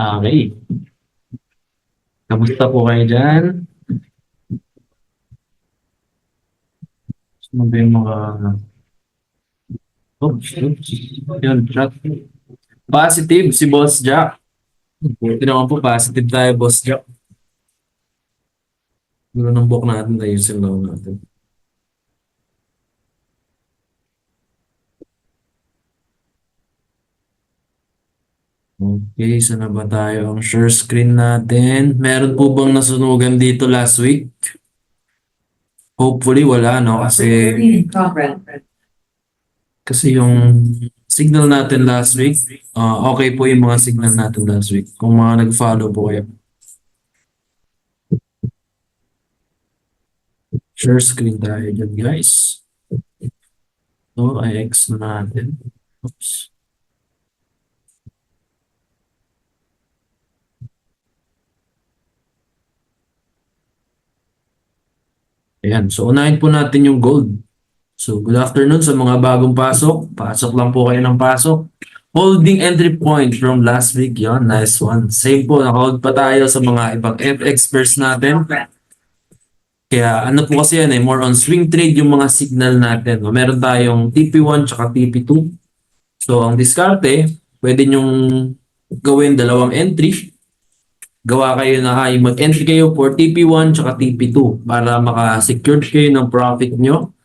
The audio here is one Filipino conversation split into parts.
Okay. Kamusta po kayo dyan? Ano ba yung mga... Oops. Yun, chat. Positive si Boss Jack. Buti naman po, positive tayo, Boss Jack. Gulo ng book natin, ayusin lang natin. Okay, saan na ba tayo? Ang share screen natin. Meron po bang nasunugan dito last week? Hopefully wala, no? Kasi yung signal natin last week, okay po yung mga signal natin last week. Kung mga nag-follow po kayo. Share screen tayo dyan, guys. So, i-X na natin. Oops. Ayan. So, unahin po natin yung gold. So, good afternoon sa mga bagong pasok. Pasok lang po kayo ng pasok. Holding entry point from last week. Yon, nice one. Same po, naka-hold pa tayo sa mga ibang FX pairs natin. Kaya ano po kasi yan more on swing trade yung mga signal natin. Meron tayong TP1 tsaka TP2. So, ang diskarte, pwede nyong gawin dalawang entry. Gawa kayo na mag-entry kayo for TP1 tsaka TP2 para maka-secured kayo ng profit nyo.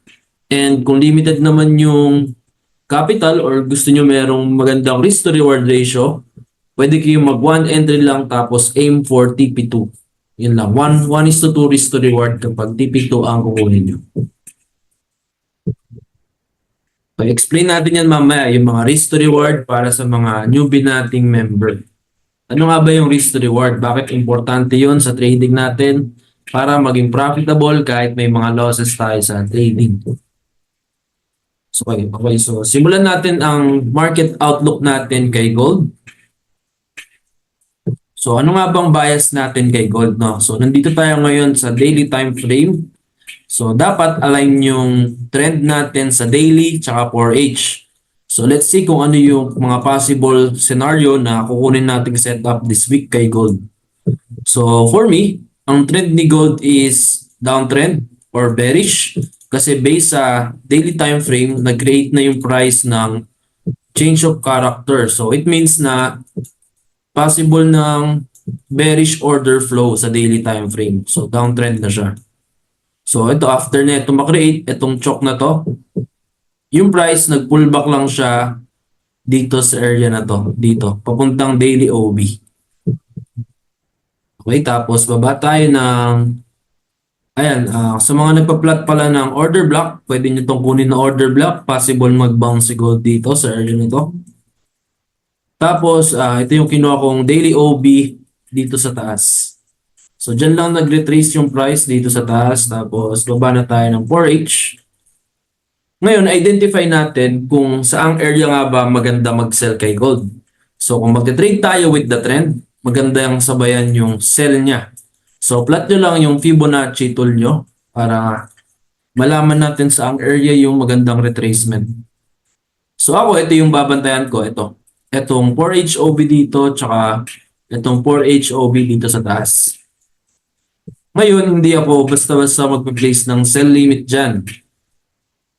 And kung limited naman yung capital or gusto nyo merong magandang risk to reward ratio, pwede kayo mag one entry lang tapos aim for TP2. Yun lang. 1:2 risk to reward kapag TP2 ang kukunin nyo. So, explain natin yan mamaya, yung mga risk to reward para sa mga newbie nating member. Ano nga ba yung risk to reward? Bakit importante yun sa trading natin para maging profitable kahit may mga losses tayo sa trading? So, okay. So, simulan natin ang market outlook natin kay gold. So, ano nga bang bias natin kay gold? No? So, nandito tayo ngayon sa daily time frame. So, dapat align yung trend natin sa daily tsaka 4H. So, let's see kung ano yung mga possible scenario na kukunin natin setup this week kay gold. So, for me, ang trend ni gold is downtrend or bearish kasi based sa daily time frame, nag-create na yung price ng change of character. So, it means na possible ng bearish order flow sa daily time frame. So, downtrend na siya. So, ito, after na ito makreate, itong choke na to, yung price, nag-pullback lang siya dito sa area na to, dito, papuntang daily OB. Okay, tapos baba tayo ng, ayan, sa mga nagpa-plot pala ng order block, pwede nyo itong kunin na order block, possible mag-bounce si gold dito sa area na to. Tapos, ito yung kinuha kong daily OB dito sa taas. So, dyan lang nag-retrace yung price dito sa taas. Tapos, baba na tayo ng 4H. Ngayon, identify natin kung saang area nga ba maganda mag-sell kay gold. So, kung mag-trade tayo with the trend, maganda yung sabayan yung sell niya. So, plot nyo lang yung Fibonacci tool nyo para malaman natin saang area yung magandang retracement. So, ako, ito yung babantayan ko. Itong 4HOB dito, tsaka itong 4HOB dito sa taas. Ngayon, hindi ako basta-basta mag-place ng sell limit dyan.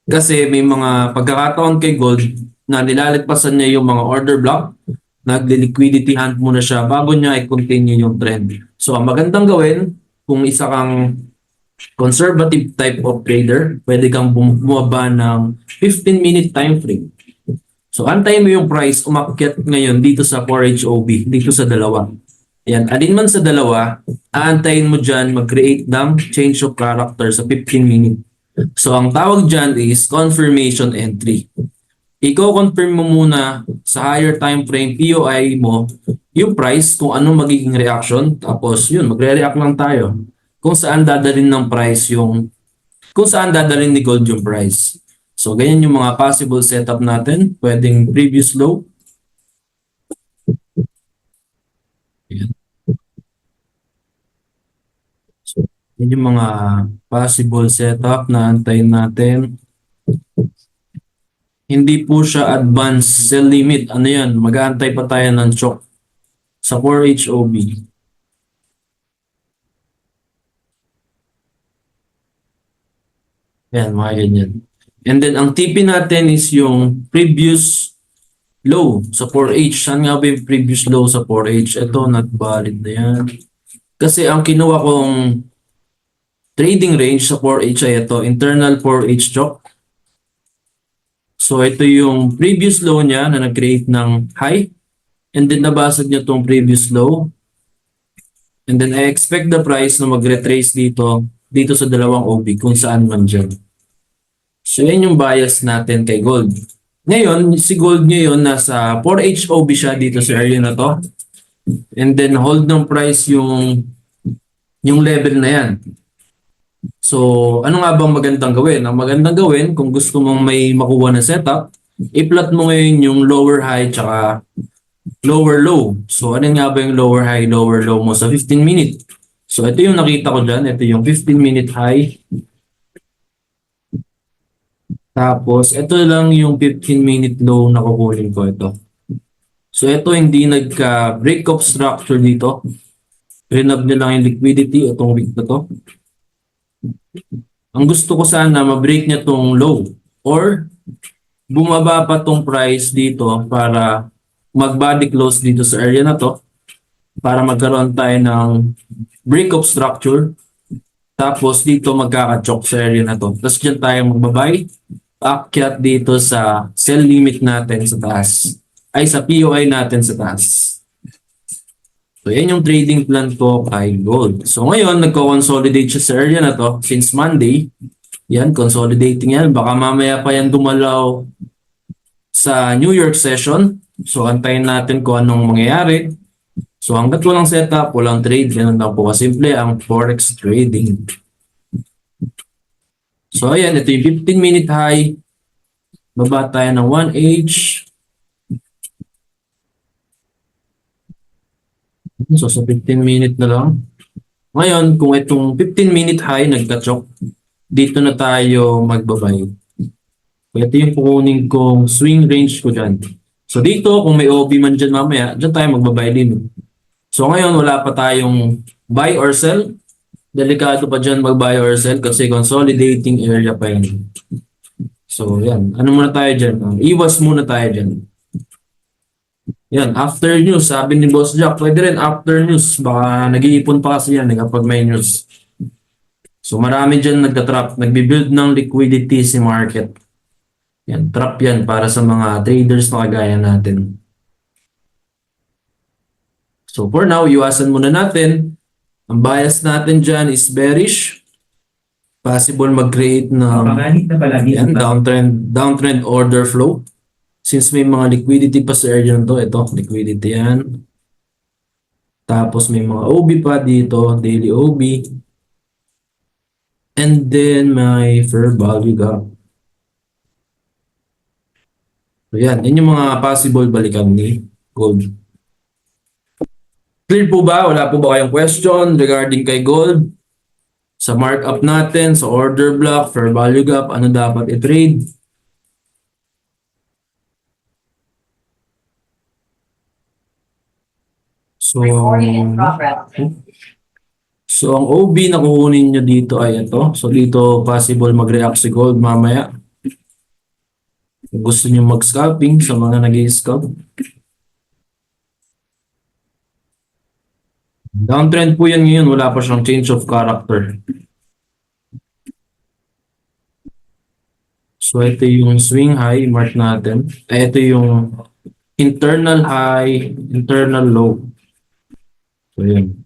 Kasi may mga pagkakataon kay gold na nilalagpasan niya yung mga order block, nag-liquidity hunt muna siya bago niya i-continue yung trend. So, ang magandang gawin, kung isa kang conservative type of trader, pwede kang bumaba ng 15-minute time frame. So, antayin mo yung price umakyat ngayon dito sa 4HOB, dito sa dalawa. Ayan, alin man sa dalawa, aantayin mo dyan mag-create ng change of character sa 15 minutes. So, ang tawag dyan is confirmation entry. I-confirm mo muna sa higher time frame POI mo yung price kung anong magiging reaction. Tapos, yun, magre-react lang tayo. Kung saan dadalhin ng price kung saan dadalhin ni gold yung price. So, ganyan yung mga possible setup natin. Pwedeng previous low. Ayan. So, yun yung mga possible setup na antayin natin. Hindi po siya advanced sell limit. Ano yan? Mag-aantay pa tayo ng choke. sa 4HOB. Ayan, mga ganyan. And then, ang TP natin is yung previous low sa 4H. Saan nga ba yung previous low sa 4H? Ito, not valid na yan. Kasi ang kinuha kong trading range sa 4H ay ito, internal 4H chok. So, ito yung previous low niya na nag-create ng high. And then, nabasag niya itong previous low. And then, I expect the price na mag-retrace dito sa dalawang OB kung saan man dyan. So, yan yung bias natin kay gold. Ngayon, si gold ngayon nasa 4HOB siya dito sa area na to. And then, hold ng price yung level na yan. So, ano nga bang magandang gawin? Ang magandang gawin, kung gusto mong may makuha na setup, i-plot mo ngayon yung lower high tsaka lower low. So, ano nga ba yung lower high, lower low mo sa 15 minute? So, ito yung nakita ko dyan. Ito yung 15 minute high. Tapos, ito lang yung 15 minute low na kukunin ko ito. So, ito hindi nagka-break of structure dito. Renab nyo lang yung liquidity itong week na to. Ang gusto ko sana, ma-break niya tong low. Or, bumaba pa tong price dito para mag-body close dito sa area na to. Para magkaroon tayo ng break of structure. Tapos, dito magkaka-choke sa area na to. Tapos, dyan tayo magbabay. Akyat dito sa sell limit natin sa taas. Ay, sa POI natin sa taas. So, yan yung trading plan ko kay gold. So, ngayon, nagko-consolidate siya sa area na to since Monday. Yan, consolidating yan. Baka mamaya pa yan dumalaw sa New York session. So, antayin natin kung anong mangyayari. So, hanggat walang setup, walang trade, yan lang po kasimple ang forex trading. So, ayan, ito yung 15-minute high. Baba tayo ng 1H. So, sa 15-minute na lang. Ngayon, kung itong 15-minute high nagka-chok, dito na tayo magbabay. Ito yung kukunin kong swing range ko dyan. So, dito, kung may OB man dyan mamaya, dyan tayo magbabay din. So, ngayon, wala pa tayong buy or sell. Delikado pa dyan mag-buy or sell kasi consolidating area pa yan. So, yan. Ano muna tayo dyan? Iwas muna tayo dyan. Yan, after news, sabi ni Boss Jack, pwede rin after news. Baka nag-iipon pa kasi yan kapag may news. So marami dyan nagka-trap, nagbibuild ng liquidity si market. Yan, trap yan para sa mga traders na kagaya natin. So for now, iwasan muna natin. Ang bias natin dyan is bearish. Possible mag-create ng yan, downtrend order flow. Since may mga liquidity pa sa area nito, ito, liquidity yan. Tapos may mga OB pa dito, daily OB. And then may fair value gap. So yan, yan yung mga possible balikan ni gold. Clear po ba? Wala po ba kayong question regarding kay gold? Sa markup natin, sa order block, fair value gap, ano dapat i-trade? So, ang OB na kukunin nyo dito ay ito. So, dito possible mag-react si gold mamaya. Kung gusto nyo mag-scalping sa mga nag-i-scalp. Downtrend po yan ngayon. Wala pa siyang change of character. So, ito yung swing high. Mark natin. Ito yung internal high, internal low. So, yan.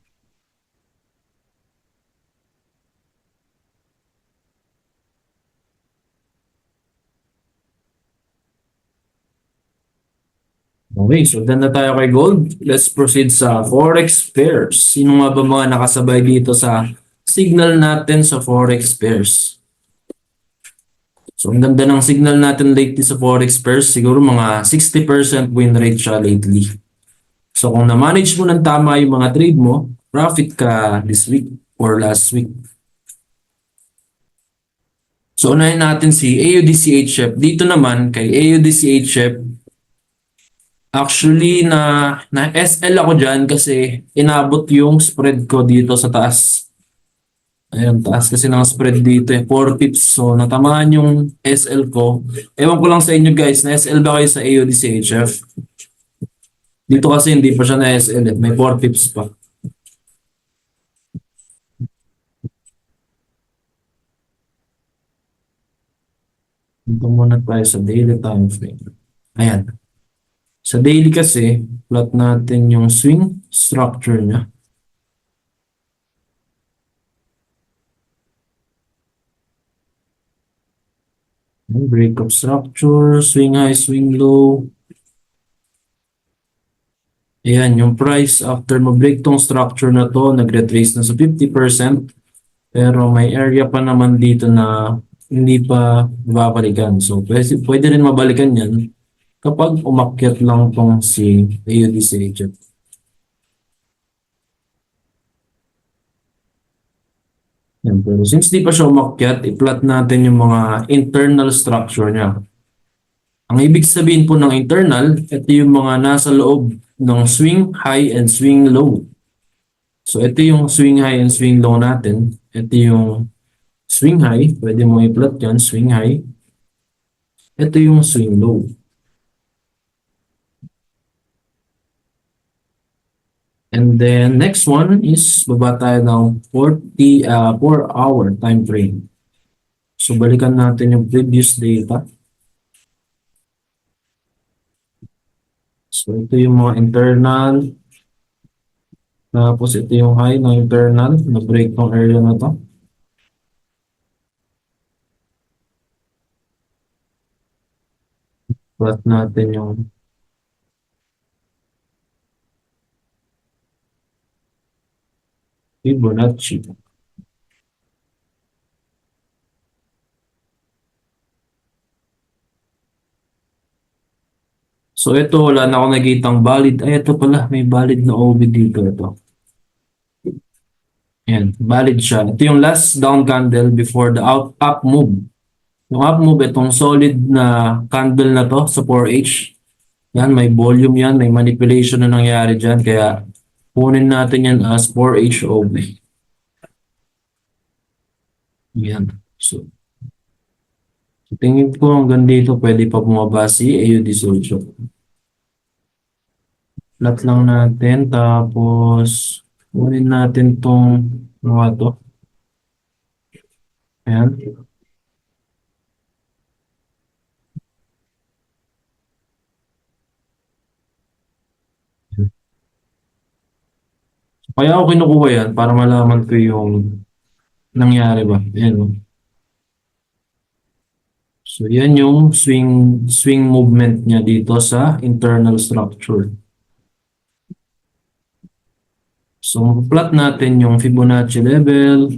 Okay, so done na tayo kay gold. Let's proceed sa forex pairs. Sino nga ba mga nakasabay dito sa signal natin sa forex pairs? So, ang ganda ng signal natin lately sa forex pairs. Siguro mga 60% win rate siya lately. So, kung na-manage mo ng tama yung mga trade mo, profit ka this week or last week. So, unahin natin si AUDCHF. Dito naman, kay AUDCHF, Actually, na SL ako dyan kasi inabot yung spread ko dito sa taas. Ayun, taas kasi ng spread dito eh, 4 pips. So, natamaan yung SL ko. Ewan ko lang sa inyo guys, na SL ba kayo sa AOD CHF? Dito kasi hindi pa siya na SL eh, may 4 pips pa. Dito muna tayo sa daily time frame. Ayan. Sa daily kasi, plot natin yung swing structure niya. Break of structure, swing high, swing low. Ayan, yung price after mag-break tong structure na to, nag-retrace na sa 50%. Pero may area pa naman dito na hindi pa babalikan. So, pwede rin mabalikan yan kapag umakyat lang tong si AUDC agent. Yan, pero since di pa siya umakyat, i-plot natin yung mga internal structure niya. Ang ibig sabihin po ng internal, ito yung mga nasa loob ng swing high and swing low. So ito yung swing high and swing low natin. Ito yung swing high, pwede mo i-plot yan, swing high. Ito yung swing low. And then next one is baba tayo ng 4-hour time frame. So balikan natin yung previous data. So ito yung mga internal. Tapos ito yung high ng internal. Na-break tong area na to. Plot natin yung Fibonacci. So ito wala na ako nakitang valid. Ay ito pala may valid na OB dito ito. Ayan, valid siya. Ito yung last down candle before the up move. Yung up move, itong solid na candle na to sa 4H. Yan, may volume yan, may manipulation na nangyari dyan. Kaya kunin natin yan as 4H OB. Yan. So, tingin ko hanggang dito pwede pa bumaba si AUD Sulcho. Flat lang natin. Tapos, kunin natin tong mga to. Ayan. Kaya ako kinukuha yan para malaman ko yung nangyari ba. Ayan. Oh. So, yan yung swing movement niya dito sa internal structure. So, plot natin yung Fibonacci level.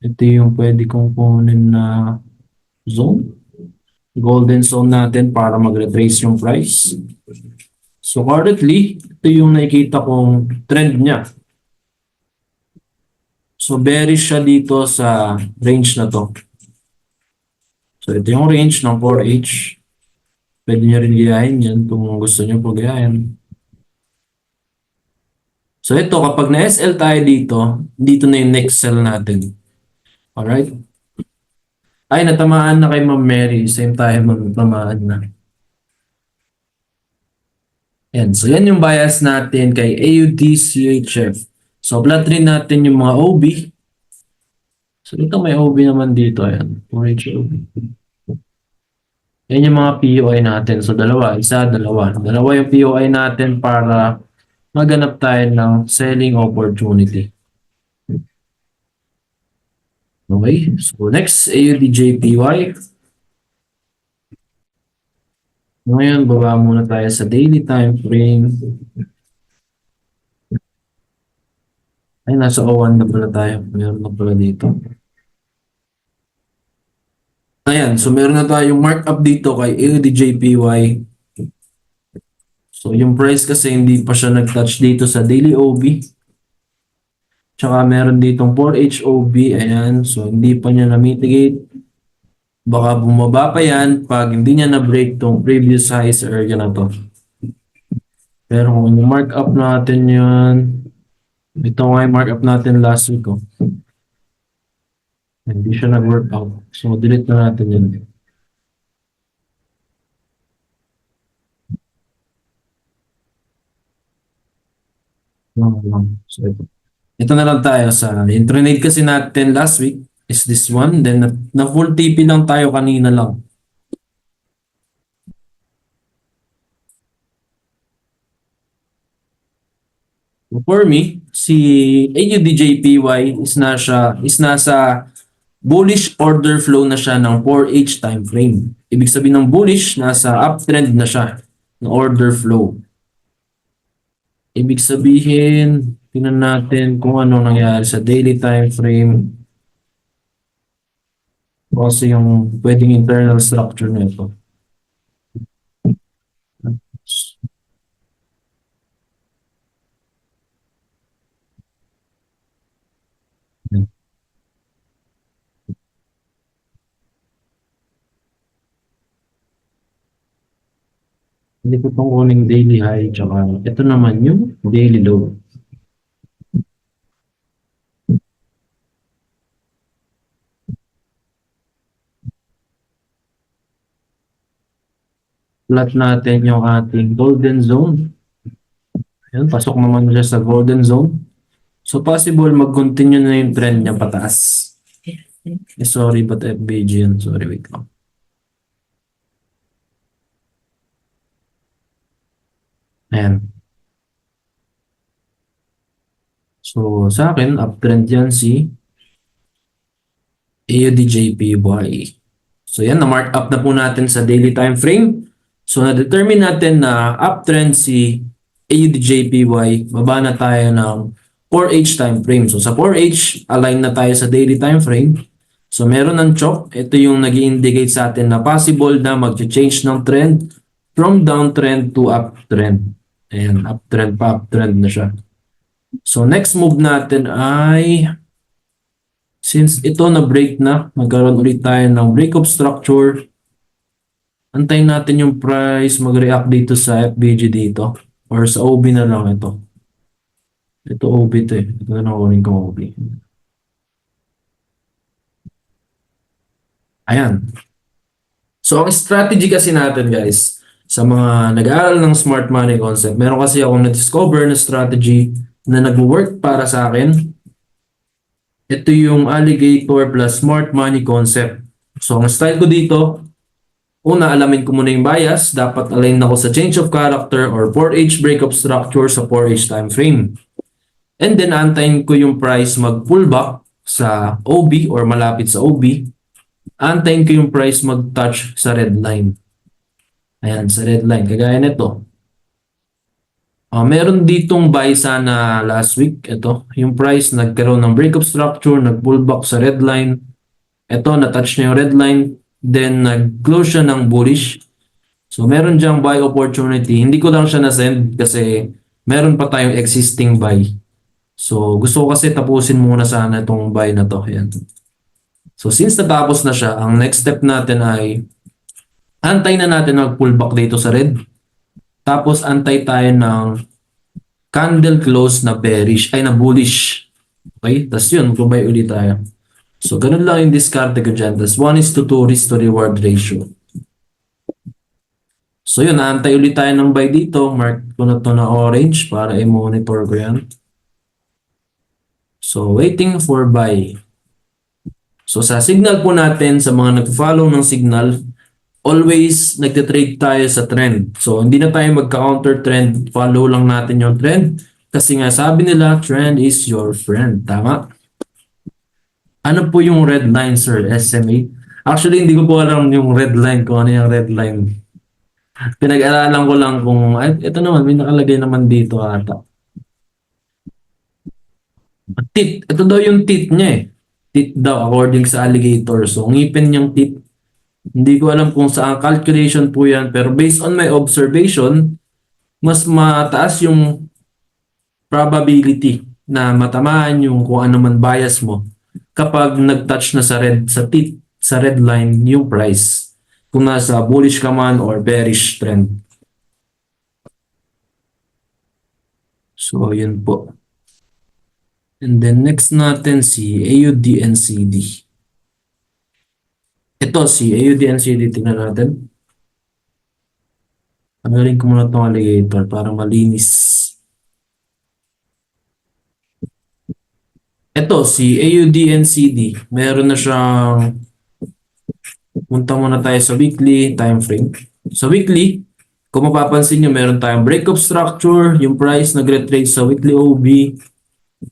Ito yung pwede kong kunin na zone. Golden zone natin para mag-retrace yung price. So, currently, ito yung nakikita kong trend niya. So, bearish siya dito sa range na to. So, ito yung range ng 4H. Pwede nyo rin gayahin yan kung gusto nyo po gayahin. So, ito, kapag na-SL tayo dito, dito na yung next sell natin. Alright? Ay, natamaan na kay Ma'am Mary. Same tayo, natamaan na. Yan. So, yan yung bias natin kay AUD CHF. So, plot rin natin yung mga OB. So, dito may OB naman dito. Ayan. 4H OB. Yan yung mga POI natin. So, dalawa. Isa, dalawa. Dalawa yung POI natin para maganap tayo ng selling opportunity. Okay. So, next, AUDJPY. Ngayon, baba muna tayo sa daily time frame. Ay, nasa O1 na pala tayo. Meron na pala dito. Ayan, so meron na tayong markup dito kay AUDJPY. So, yung price kasi hindi pa siya nag-touch dito sa daily OB. Tsaka meron ditong 4H OB. Ayan, so hindi pa niya na-mitigate. Baka bumaba pa yan pag hindi niya na-break tong previous highs area na to. Pero kung mark up natin yun, ito nga yung mark up natin last week. Oh. Hindi siya nag-work out. So, delete na natin yun. So, ito na lang tayo sa yung trade kasi natin last week is this one. Then, na full TP lang tayo kanina lang. For me, si AUDJPY is nasa bullish order flow na siya ng 4H time frame. Ibig sabihin ng bullish, nasa uptrend na siya ng order flow. Ibig sabihin, tingnan natin kung ano nangyari sa daily time frame. Kasi yung pwedeng internal structure na ito. Hindi ko itong kuning daily high, tsaka ito naman yung daily low. Plot natin yung ating golden zone. Ayan, pasok naman siya sa golden zone. So possible mag-continue na yung trend niya pataas. Sorry, but FBG yun. Sorry, wait lang. Ayan. So sa akin, uptrend yan si AUDJPY. So yan, na-mark up na po natin sa daily time frame. So na-determine natin na uptrend si AUDJPY, baba na tayo ng 4H time frame. So sa 4H, align na tayo sa daily time frame. So meron ng chop. Ito yung nag-i-indicate sa atin na possible na mag-change ng trend from downtrend to uptrend. Ayan, uptrend pa, uptrend na siya. So next move natin ay, since ito na-break na, magkaroon ulit tayo ng break of structure. Antayin natin yung price mag-react dito sa FBG dito. Or sa OB na lang ito. Ito OB ito eh. Ito na lang kunin kong OB. Ayan. So ang strategy kasi natin guys, sa mga nag-aaral ng smart money concept, meron kasi akong na-discover na strategy na nag-work para sa akin. Ito yung alligator plus smart money concept. So ang style ko dito, una, alamin ko muna yung bias. Dapat align ako sa change of character or 4H breakup structure sa 4H time frame. And then, antayin ko yung price mag-pullback sa OB or malapit sa OB. Antayin ko yung price mag-touch sa red line. Ayan, sa red line. Kagaya nito. Meron ditong buy sana last week. Ito, yung price nagkaroon ng breakup structure, nag-pullback sa red line. Ito, na-touch na yung red line. Then, nag-close siya ng bullish. So, meron diyang buy opportunity. Hindi ko lang siya na-send kasi meron pa tayong existing buy. So, gusto ko kasi tapusin muna sana itong buy na to. Ayan. So, since natapos na siya, ang next step natin ay antay na natin mag-pullback dito sa red. Tapos, antay tayo ng candle close na bearish, ay na bullish. Okay? Tapos yun, mag-buy ulit tayo. So, ganun lang yung discard ko dyan. Tapos 1:2 risk to reward ratio. So, yun, naantay ulit tayo ng buy dito. Mark ko na to na orange para i-monitor ko yan. So, waiting for buy. So, sa signal po natin, sa mga nag-follow ng signal, always nagtitrade tayo sa trend. So, hindi na tayo magka-counter trend. Follow lang natin yung trend. Kasi nga, sabi nila, trend is your friend. Tama? Ano po yung red line, sir? SMA? Actually, hindi ko po alam yung red line, kung ano yung red line. Pinag-aralan ko lang kung, ay, ito naman, may nakalagay naman dito ata. Teeth. Ito daw yung teeth niya eh. Teeth daw according sa alligator. So, ngipin niyang teeth. Hindi ko alam kung saan calculation po yan. Pero based on my observation, mas mataas yung probability na matamaan yung kung ano man bias mo kapag nag-touch na sa red, sa teeth, sa red line yung price. Kung nasa bullish ka man or bearish trend. So, yun po. And then next natin si AUDNCD. Ito si AUDNCD, tingnan natin. Tanggalin ko muna itong alligator para malinis. Ito si AUDNCD. Meron na siyang, punta muna tayo sa weekly time frame. Sa weekly, kung mapapansin nyo, meron tayong breakup structure, yung price nag-retrace sa weekly OB,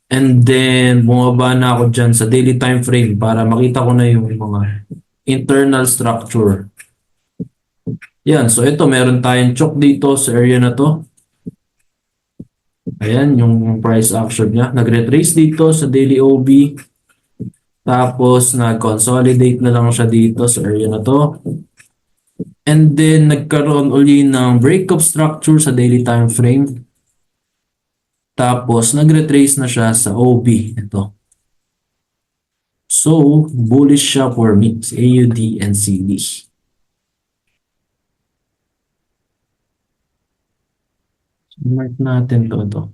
and then bumaba na ako dyan sa daily time frame para makita ko na yung mga internal structure. Yan, so ito meron tayong choke dito sa area na to. Ayan, yung price action niya. Nag-retrace dito sa daily OB. Tapos nag-consolidate na lang siya dito sa area na to. And then nagkaroon uli ng breakup structure sa daily time frame. Tapos nag-retrace na siya sa OB. Ito. So, bullish siya for me. AUD and CD. Mark natin to.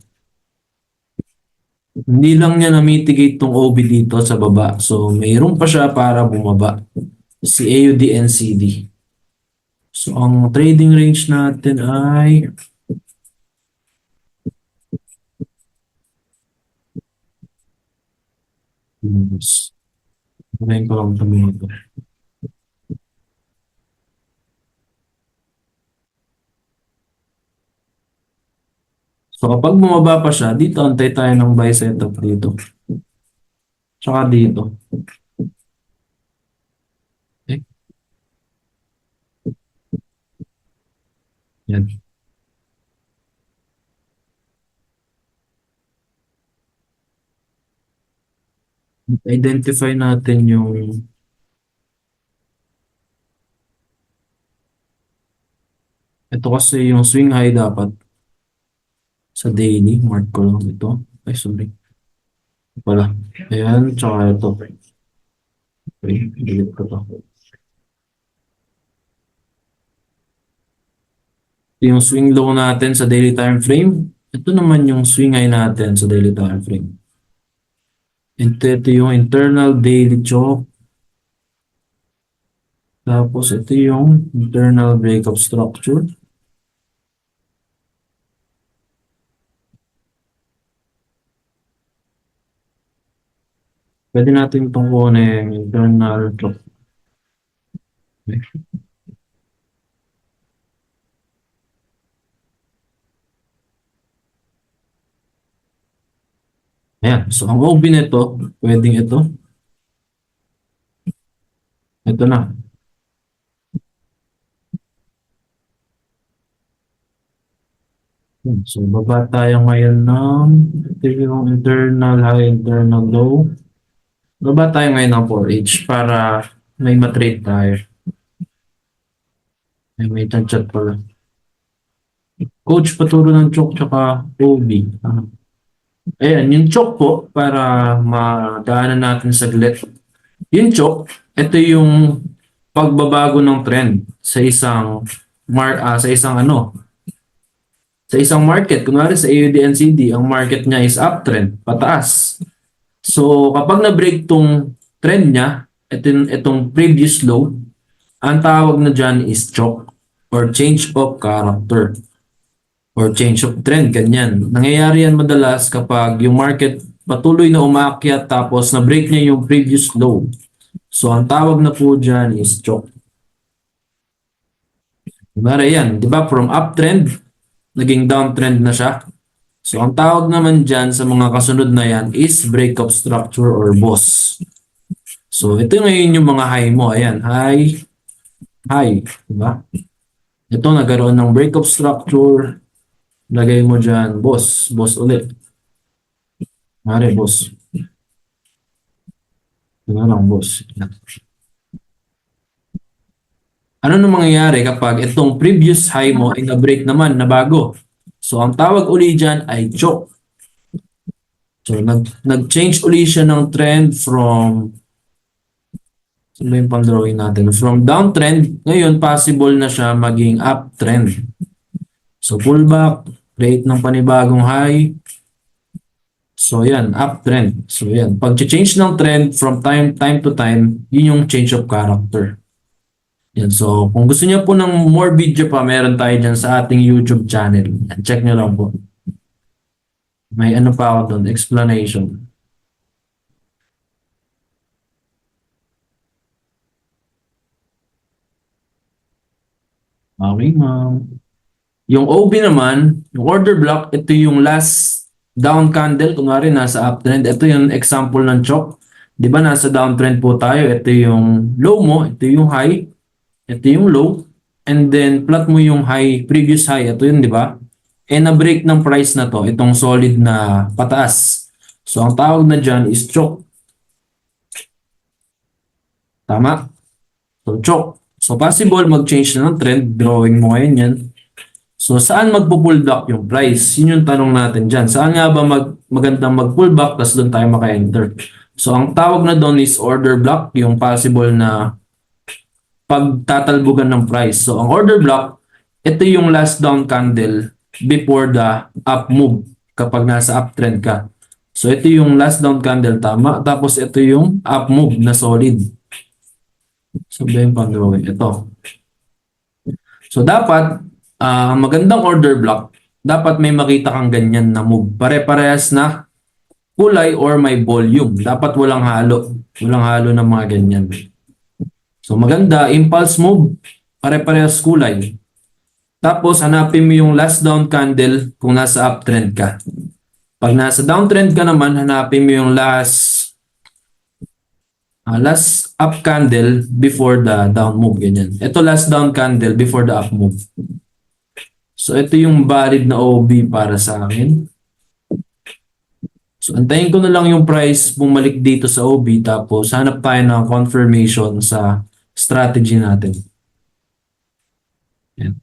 Hindi lang niya na-mitigate tong OB dito sa baba. So, mayroon pa siya para bumaba. Si AUD and CD. So, ang trading range natin ay Ngayon ko lang sabihin ito. So, kapag bumaba pa siya, dito antay tayo ng buy setup dito. Tsaka dito. Okay. Yan. Identify natin yung ito kasi yung swing high dapat sa daily. Mark ko lang ito. Ay, sorry. Ito pala. Ayan, tsaka ito. Okay, delete ko to. Ito yung swing low natin sa daily time frame. Ito naman yung swing high natin sa daily time frame. Ito yung internal daily choke. Tapos ito yung internal breakup structure. Pwede natin itong kunin yung internal choke. Okay. Ayan. So, ang OB nito, pwedeng ito. Ito na. So, baba tayo ngayon ng ito yung internal high, internal low. Baba tayo ngayon ng 4H para may matrade tayo. May chat pala. Coach, paturo ng choke tsaka OB. Ayan, yung choke po, para madaanan natin saglit. Yung choke, ito yung pagbabago ng trend sa isang sa isang market. Kunwari sa AUD/NCD, ang market niya is uptrend, pataas. So, kapag na-break tong trend niya, itong previous low, ang tawag na dyan is choke or change of character or change of trend, ganyan. Nangyayari yan madalas kapag yung market patuloy na umakyat tapos na-break niya yung previous low. So, ang tawag na po dyan is choke. Kunwari yan, di ba? From uptrend, naging downtrend na siya. So, ang tawag naman dyan sa mga kasunod na yan is breakup structure or boss. So, ito ngayon yung mga high mo. Ayan, high, high. Diba? Ito, nagkaroon ng breakup structure. Lagay mo dyan, boss. Boss ulit. Mare, boss. Ito lang, boss. Ano nang mangyayari kapag itong previous high mo ay na-break naman, na bago? So, ang tawag uli dyan ay choke. So, nag-change uli siya ng trend from ano yung pang-drawing natin? From downtrend, ngayon possible na siya maging uptrend. So, pullback, create ng panibagong high, So yan, uptrend. So yan, pag-change ng trend from time to time, yun yung change of character. Yan, so kung gusto niyo po ng more video pa, meron tayo dyan sa ating YouTube channel. Yan, check nyo lang po. May ano pa ako doon, explanation. Okay, ma'am. Yung OB naman, yung order block, ito yung last down candle. Kunwari, nasa uptrend. Ito yung example ng chok. Di ba, nasa downtrend po tayo. Ito yung low mo, ito yung high, ito yung low. And then, plot mo yung high, previous high. Ito yun, di ba? And na-break ng price na to, itong solid na pataas. So, ang tawag na dyan is chok. Tama? So, chok. So, possible mag-change na ng trend. Drawing mo ngayon yan. So, saan magpo-pullback yung price? Yun yung tanong natin dyan. Saan nga ba magandang mag-pullback tapos doon tayo maka-enter? So, ang tawag na doon is order block, yung possible na pagtatalbugan ng price. So, ang order block, ito yung last down candle before the up move kapag nasa uptrend ka. So, ito yung last down candle, tama. Tapos, ito yung up move na solid. So, ba yung pang-drawing? Ito. So, dapat, magandang order block, dapat may makita kang ganyan na move. Pare-parehas na kulay or may volume. Dapat walang halo. Walang halo ng mga ganyan. So maganda, impulse move, pare-parehas kulay. Tapos hanapin mo yung last down candle kung nasa uptrend ka. Pag nasa downtrend ka naman, hanapin mo yung last up candle before the down move. Ganyan. Ito last down candle before the up move. So, ito yung valid na OB para sa akin. So, antayin ko na lang yung price bumalik dito sa OB tapos hanap tayo ng confirmation sa strategy natin. Yan.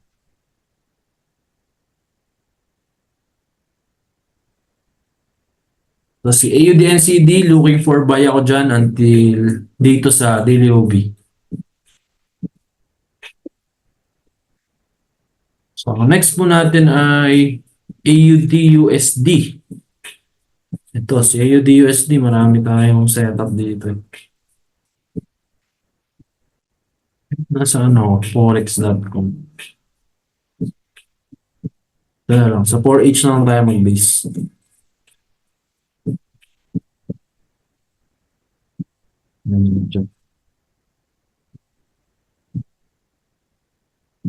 So, si AUDNCD, looking for buy ako dyan until dito sa daily OB. So, ang next po natin ay AUDUSD. Ito, si AUDUSD, marami tayong setup dito. Nasa ano, forex.com. Dala lang, sa 4H na lang tayo mag-base.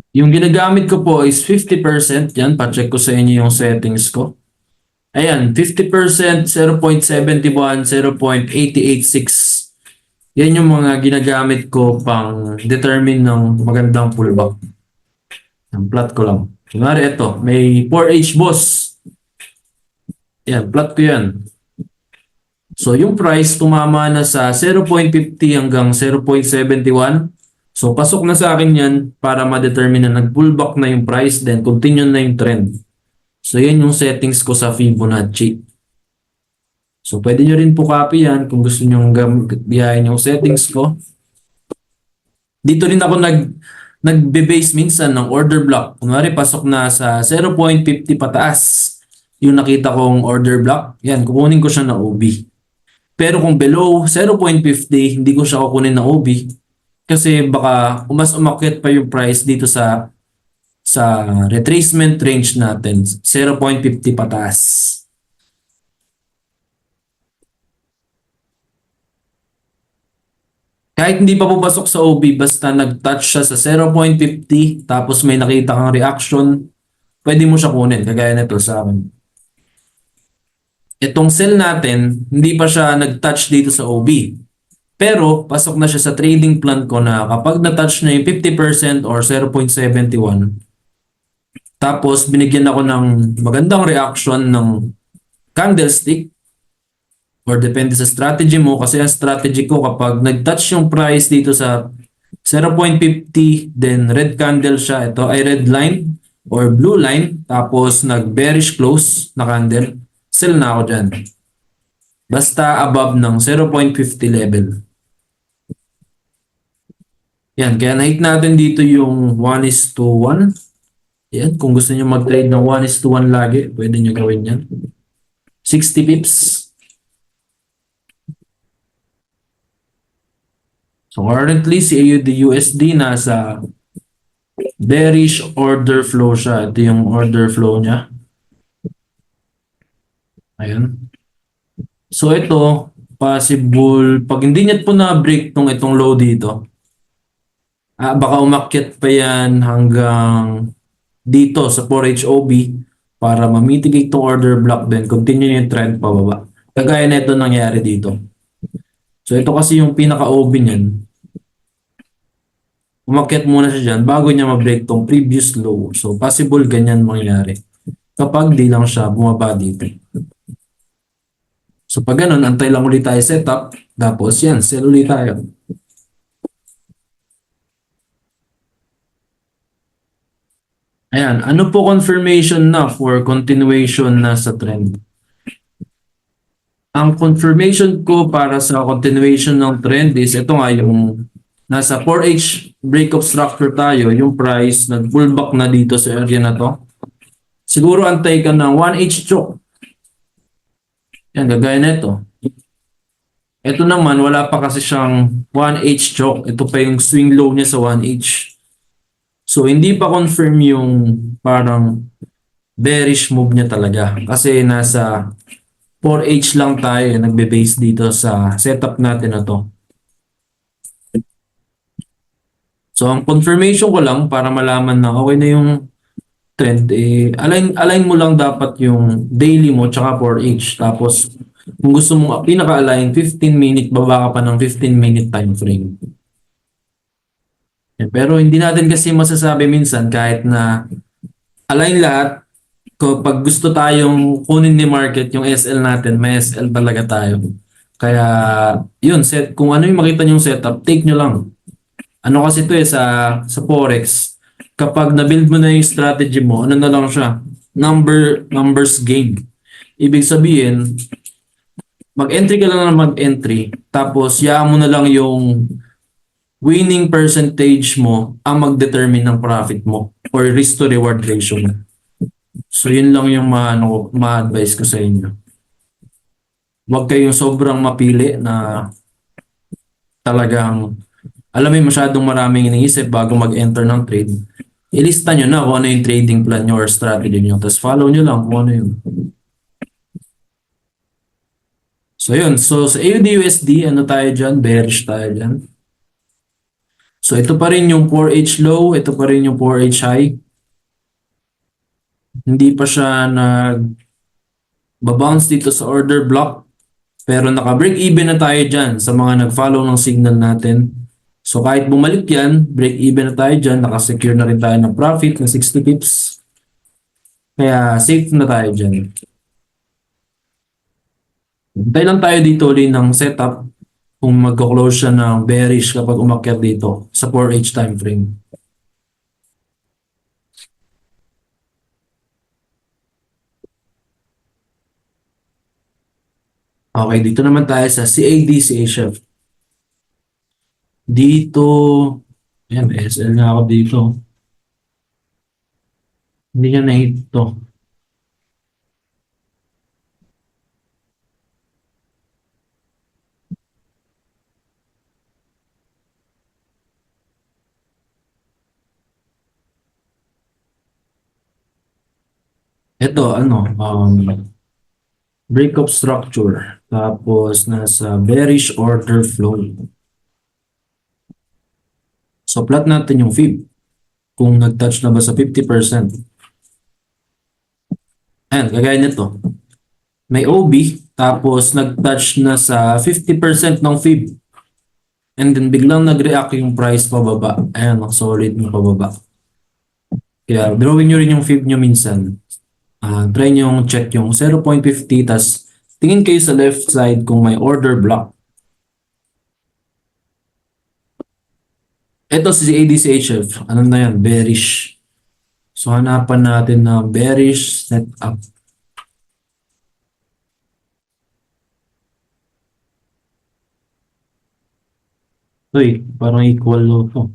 Yung ginagamit ko po is 50%. Yan, pa-check ko sa inyo yung settings ko. Ayan, 50%, 0.71, 0.886. Yan yung mga ginagamit ko pang determine ng magandang pullback. Ang plot ko lang. Kunwari ito, may 4H boss. Yan, plot ko yan. So, yung price tumama na sa 0.50 hanggang 0.71. So, pasok na sa akin yan para ma-determine na nag-pullback na yung price, then continue na yung trend. So, yan yung settings ko sa Fibonacci. So, pwede nyo rin po copy yan kung gusto nyo biyahin yung settings ko. Dito rin ako nagbe-base minsan ng order block. Kunwari, pasok na sa 0.50 pataas yung nakita kong order block. Yan, kukunin ko siya na OB. Pero kung below 0.50, hindi ko siya kukunin na OB. Kasi baka mas umakyat pa yung price dito sa retracement range natin, 0.50 pataas. Kahit hindi pa pupasok sa OB, basta nag-touch siya sa 0.50, tapos may nakita kang reaction, pwede mo siya kunin, kagaya nito sa akin. Itong sell natin, hindi pa siya nag-touch dito sa OB. Pero, pasok na siya sa trading plan ko na kapag na-touch na yung 50% or 0.71, tapos binigyan ako ng magandang reaction ng candlestick, or depende sa strategy mo, kasi ang strategy ko kapag nag-touch yung price dito sa 0.50, then red candle siya, ito ay red line or blue line, tapos nag-bearish close na candle, sell na ako dyan. Basta above ng 0.50 level. Yan, kaya na-hit natin dito yung 1:1. Yan, kung gusto niyo mag-trade ng 1:1 lagi, pwede niyo gawin yan. 60 pips. So currently si AUD-USD nasa bearish order flow siya. Ito yung order flow niya. Ayan. So ito, possible, pag hindi niya po na-break itong low dito, baka umakyat pa yan hanggang dito sa 4HOB para ma-mitigate itong order block din, continue yung trend pababa. Kagaya na ito nangyari dito. So ito kasi yung pinaka-OB niyan, umakyat muna siya dyan bago niya ma-break tong previous low. So possible ganyan mangyari kapag di lang siya bumaba dito. So pag ganun, antay lang ulit tayo setup. Tapos yan, sell ulit tayo. Ayan, ano po confirmation na for continuation na sa trend? Ang confirmation ko para sa continuation ng trend is ito nga yung nasa 4H breakup structure tayo, yung price nag-pullback na dito sa area na to. Siguro antay ka ng 1H choke. Yan, gagaya nito. Ito naman, wala pa kasi siyang 1H choke. Ito pa yung swing low niya sa 1H. So, hindi pa confirm yung parang bearish move niya talaga. Kasi nasa 4H lang tayo nagbe-base dito sa setup natin na to. So, ang confirmation ko lang para malaman na okay na yung trend, align mo lang dapat yung daily mo tsaka 4H. Tapos, kung gusto mong pinaka-align, 15-minute, baba ka pa ng 15-minute time frame. Pero hindi natin kasi masasabi minsan kahit na align lahat, kapag gusto tayong kunin ni market yung SL natin, may SL talaga tayo. Kaya, yun, kung ano yung makita nyong setup, take nyo lang. Ano kasi ito sa Forex, kapag na-build mo na yung strategy mo, ano na lang siya, numbers game. Ibig sabihin, mag-entry ka lang na mag-entry, tapos yaan mo na lang yung winning percentage mo ang mag-determine ng profit mo or risk to reward ratio mo. So yun lang yung ma-advise ko sa inyo. Huwag kayong sobrang mapili na talagang alam mo masyadong maraming iniisip bago mag-enter ng trade. Ilista nyo na kung ano yung trading plan nyo or strategy nyo. Tapos follow nyo lang kung ano yun. So yun. So sa AUD-USD, ano tayo dyan? Bearish tayo dyan. So ito pa rin yung 4H low. Ito pa rin yung 4H high. Hindi pa siya nag-bounce dito sa order block. Pero naka-break even na tayo dyan sa mga nag-follow ng signal natin. So kahit bumalik yan, break even na tayo dyan. Nakasecure na rin tayo ng profit na 60 pips. Kaya safe na tayo dyan. Hintay lang tayo dito ulit ng setup kung magko-close siya ng bearish kapag umakyat dito sa 4H time frame. Okay, dito naman tayo sa CAD, CHF. Dito, ayan, SL nga ako dito. Hindi niya na-hit to. Ito, ano, breakup structure. Tapos, nasa bearish order flow. So, plot natin yung fib. Kung nag-touch na ba sa 50%. Ayan, kagaya nito. May OB, tapos nag-touch na sa 50% ng fib. And then biglang nag-react yung price pababa. Ayan, solid na pababa. Kaya drawing nyo rin yung fib nyo minsan. Try nyo yung check yung 0.50 tas tingin kayo sa left side kung may order block. Ito si ADCHF. Ano na yan? Bearish. So hanapan natin na bearish setup. Uy, parang equal low to.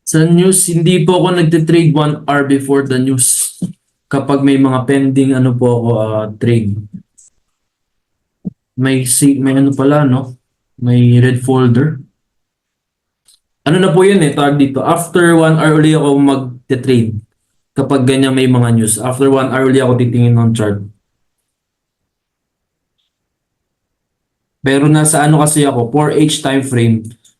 Sa news, hindi po ako nagtitrade 1 hour before the news. Kapag may mga pending ano po ako trade. May ano pala no? May red folder. Ano na po yun tawag dito. After 1 hour ulit ako mag-trade. Kapag ganyan may mga news. After 1 hour ulit ako titingin ng chart. Pero nasa ano kasi ako, 4H time frame.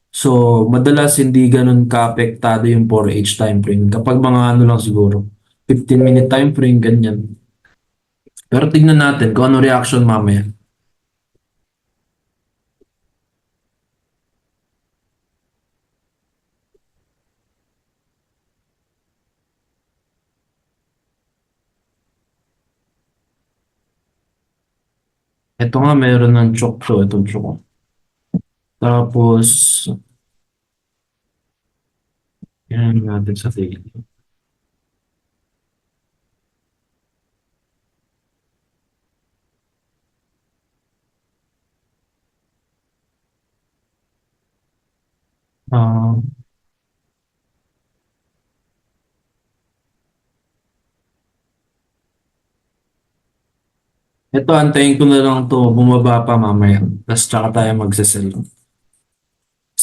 So, madalas hindi ganun ka-apektado yung 4H time frame. Kapag mga ano lang siguro, 15-minute time frame, ganyan. Pero tignan natin kung ano reaction mamaya. Ito nga, meron ng chok to. Itong chok. Tapos, yan natin sa daily. Ah, ito, antayin ko na lang to bumaba pa mamaya. Tapos tsaka tayo magsasell.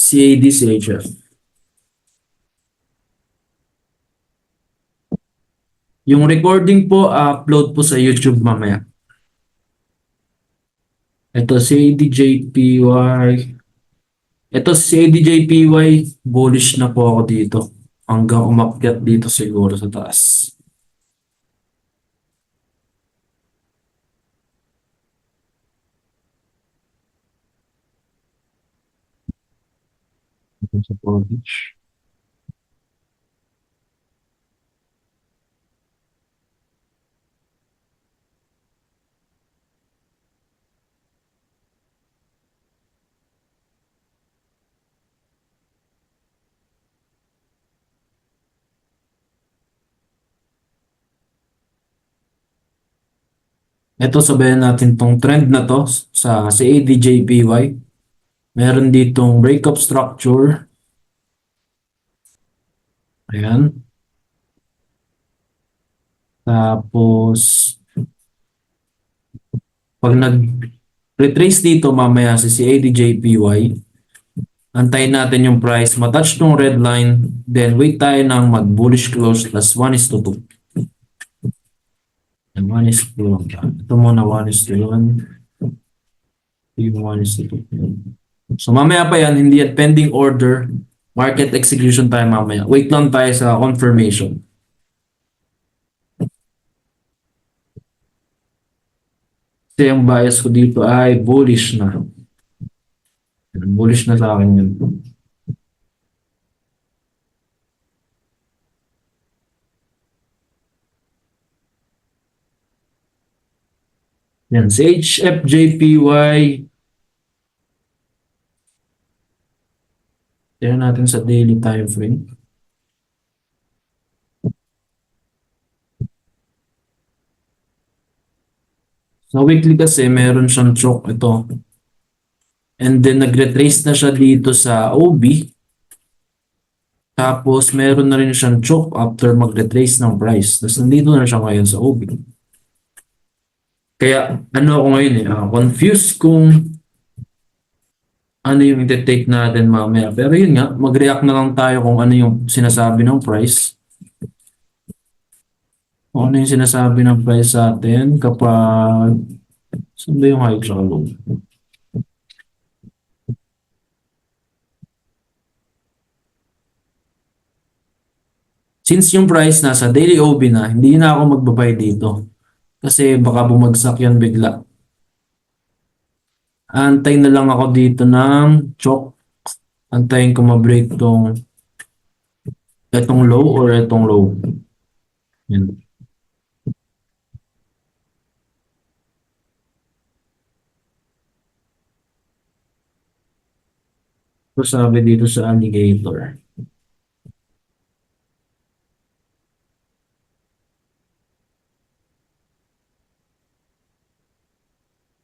CAD, CHF. Yung recording po, upload po sa YouTube mamaya. Ito, CADJPY. Ito, CADJPY, bullish na po ako dito. Hanggang umakyat dito siguro sa taas. Ito sa bullish. Ito, sabayan natin tong trend na to sa CADJPY. Meron ditong breakup structure. Ayan. Tapos, pag nag-retrace dito mamaya si CADJPY, antayin natin yung price, matouch tong red line, then wait tayo ng mag-bullish close plus 1:2. 1:2. Ito muna 1:1. Yung 1:2. So mamaya pa yan, hindi at pending order. Market execution tayo mamaya. Wait lang tayo sa confirmation. Kasi yung bias ko dito ay bullish na. Bullish na sa akin yun. Yan, si HFJPY. Tignan natin sa daily time frame. Sa weekly kasi meron siyang choke ito. And then nag-retrace na siya dito sa OB. Tapos meron na rin siyang choke after mag-retrace ng price. Tapos nandito na siya ngayon sa OB. Kaya ano ako ngayon confused kung ano yung i-take natin mamaya. Pero yun nga, mag-react na lang tayo kung ano yung sinasabi ng price. Kung ano yung sinasabi ng price sa atin kapag saan ba yung high tsaka low? Since yung price nasa daily OB na, hindi na ako magbabay dito. Kasi baka bumagsak yan bigla. Antay na lang ako dito ng chok. Antayin ko ma-break itong low or itong low. Yan. So sabi dito sa alligator.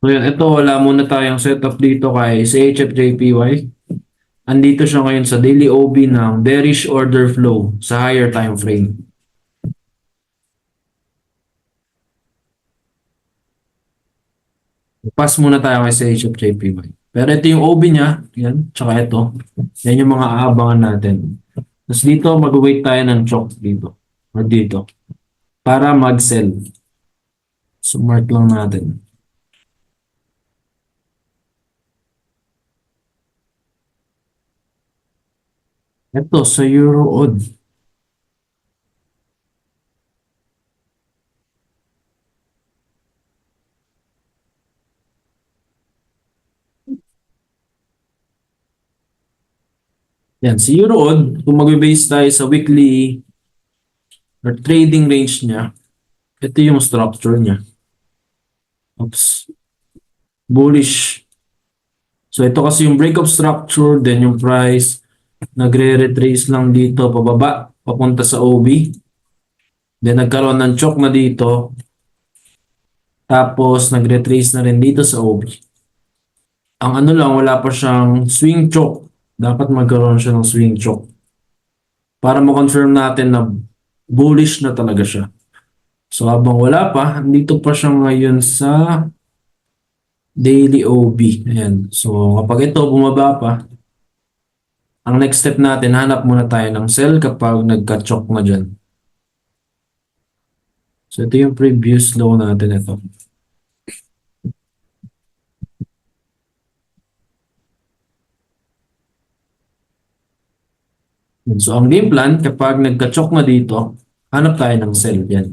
So yun, ito wala muna tayong setup dito kay CHFJPY. andito siya ngayon sa daily OB ng bearish order flow sa higher time frame. Pass muna tayo kay sa HFJPY. Pero ito yung OB niya, yan, tsaka ito. Yan yung mga aabangan natin. Tapos dito, mag-wait tayo ng chok dito. Or dito. Para mag-sell. So, mark lang natin. Ito, sa Euro-Odd. Yan, si Euro-Odd, kung mag-base tayo sa weekly or trading range niya, ito yung structure niya. Oops. Bullish. So, ito kasi yung break of structure, then yung price, nagre-retrace lang dito, pababa, papunta sa OB. Then, nagkaroon ng chok na dito, tapos, nag-retrace na rin dito sa OB. Ang ano lang, wala pa siyang swing choke. Dapat magkaroon siya ng swing choke. Para ma-confirm natin na bullish na talaga siya. So habang wala pa, dito pa siya ngayon sa daily OB. Ayan. So kapag ito bumaba pa, ang next step natin, hanap muna tayo ng sell kapag nagka-choke na dyan. So ito yung previous low natin ito. So, ang game plan, kapag nagka-choke na dito, hanap tayo ng sell. Yan.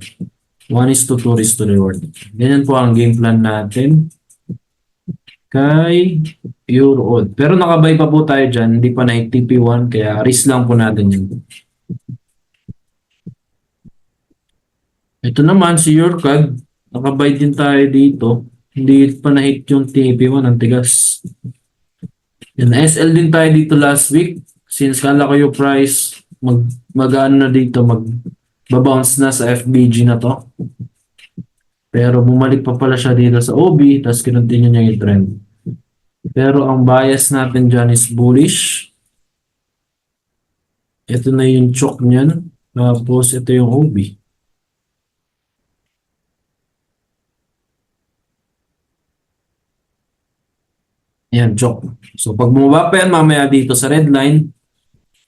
1:2 risk to reward. Ganyan po ang game plan natin kay Euro-Odd. Pero nakabay pa po tayo dyan. Hindi pa na TP1, kaya risk lang po natin yun. Ito naman, si Eurocad. Nakabay din tayo dito. Hindi pa na-hit yung TP1. Ang tigas. Yan, SL din tayo dito last week. Since kala ko yung price mag-ano na dito, mag-bounce na sa FBG na to. Pero bumalik pa pala siya dito sa OB, tapos kinontinue niya yung trend. Pero ang bias natin dyan is bullish. Ito na yung choke niyan. Tapos ito yung OB. Yan, choke. So pag bumaba pa yan mamaya dito sa red line,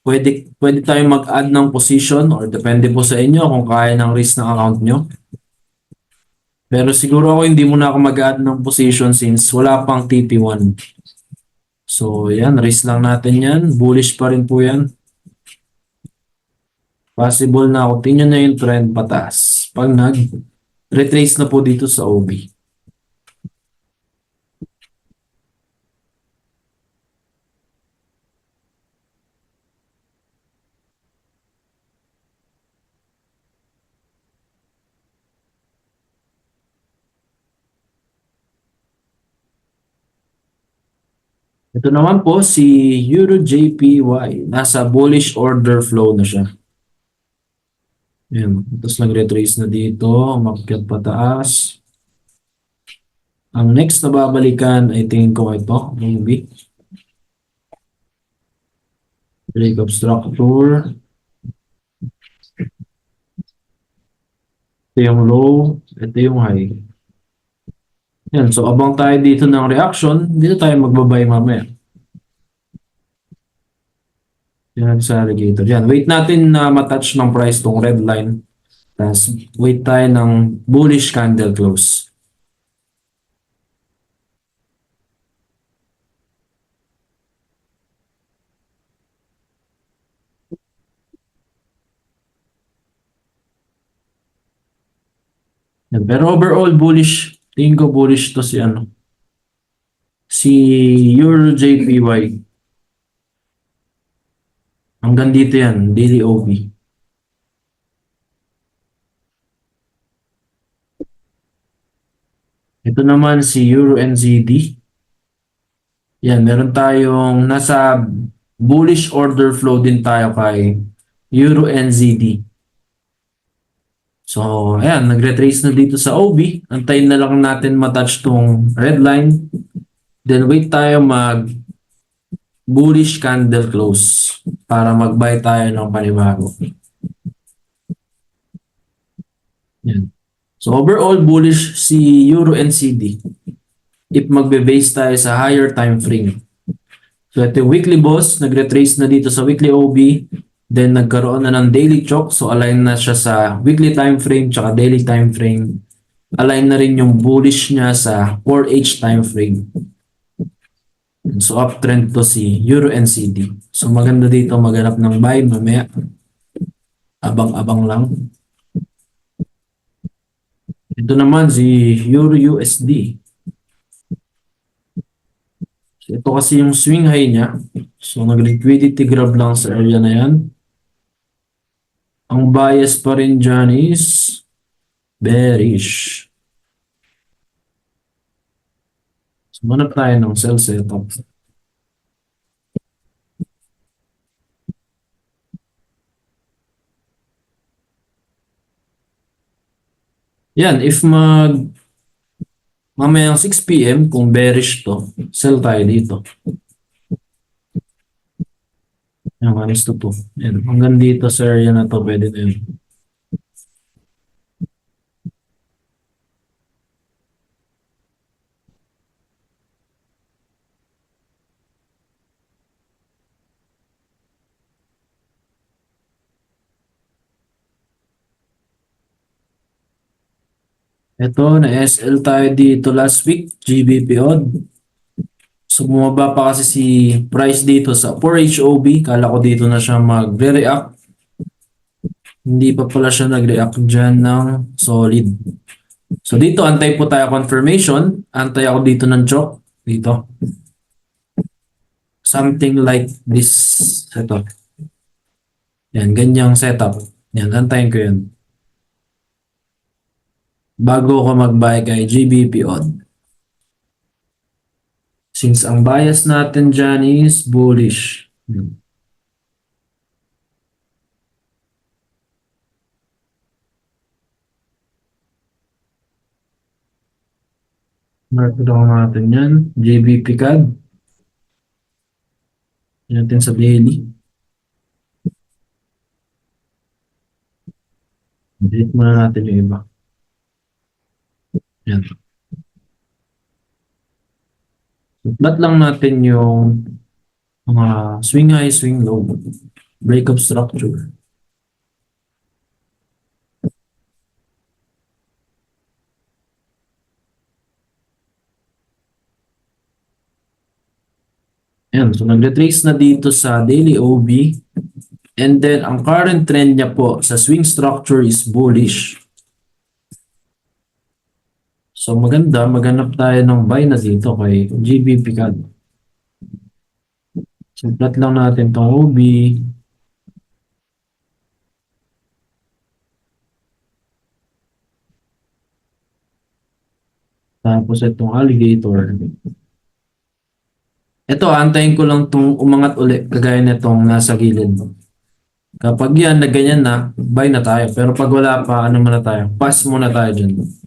pwede tayong mag-add ng position or depende po sa inyo kung kaya ng risk ng account nyo. Pero siguro ako hindi muna ako mag-add ng position since wala pang TP1. So yan, risk lang natin yan. Bullish pa rin po yan. Possible na continue na yung trend pataas pag nag-retrace na po dito sa OB. Ito naman po si EuroJPY. Nasa bullish order flow na siya. Yan. Tapos nag-retrace na dito. Umakyat pataas. Ang next na babalikan, I think ko ito. Maybe. Break of structure. Ito yung low. Ito yung high. Yan. So, abang tayo dito ng reaction. Dito tayo magbabay mamaya. Yan sa alligator. Yan. Wait natin na matouch ng price tong red line. Tapos, wait tayo ng bullish candle close. Yan. Pero overall, bullish. Tingin ko bullish to si ano. Si EuroJPY. Hanggang dito yan. Daily OB. Ito naman si EURO-NZD. Yan, meron tayong nasa bullish order flow din tayo kay EURO-NZD. So, ayan, nag-retrace na dito sa OB. Antayin na lang natin matouch tong red line. Then wait tayo bullish candle close para mag-buy tayo ng panibago. Yan. So overall bullish si Euro NCD if magbe-base tayo sa higher time frame. So ito yung weekly boss, nag-retrace na dito sa weekly OB, then nagkaroon na ng daily choke, so align na siya sa weekly time frame tsaka daily time frame. Align na rin yung bullish niya sa 4H time frame. So uptrend to si Euro NCD. So maganda dito maghanap ng buy mamaya. Abang-abang lang. Ito naman si Euro USD. So, ito kasi yung swing high niya. So nag-liquidity grab lang sa area na yan. Ang bias pa rin dyan is bearish. So manap tayo ng sell setup. Yan, if mamayang 6 PM kung bearish to, sell tayo dito. Yan, 1:2. Yan, hanggang dito sa area na to, pwede na yun. Ito, na-SL tayo dito last week, GBP odd. So, bumaba pa kasi si price dito sa 4HOB. Kala ko dito na siya magre-react. Hindi pa pala siya nag-react dyan ng solid. So, dito, antay po tayo confirmation. Antay ako dito ng choke. Dito. Something like this setup. Yan, ganyang setup. Yan, antayin ko yun. Bago ko mag-buy kay GBP odd. Since ang bias natin dyan is bullish. Mark down natin yan. GBP CAD. Yan natin sa daily. Delete muna natin yung iba. Yan. So, plot lang natin yung mga swing high, swing low, breakup structure. Yan. So, nag-retrace na dito sa daily OB. And then, ang current trend niya po sa swing structure is bullish. So maganda, maghanap tayo ng buy na dito kay GBP CAD. So plot lang natin itong OB. Tapos itong alligator. Ito, antayin ko lang itong umangat ulit, kagaya nitong nasa gilid. Kapag yan, na ganyan na, buy na tayo. Pero pag wala pa, ano muna tayo? Pass muna tayo dyan.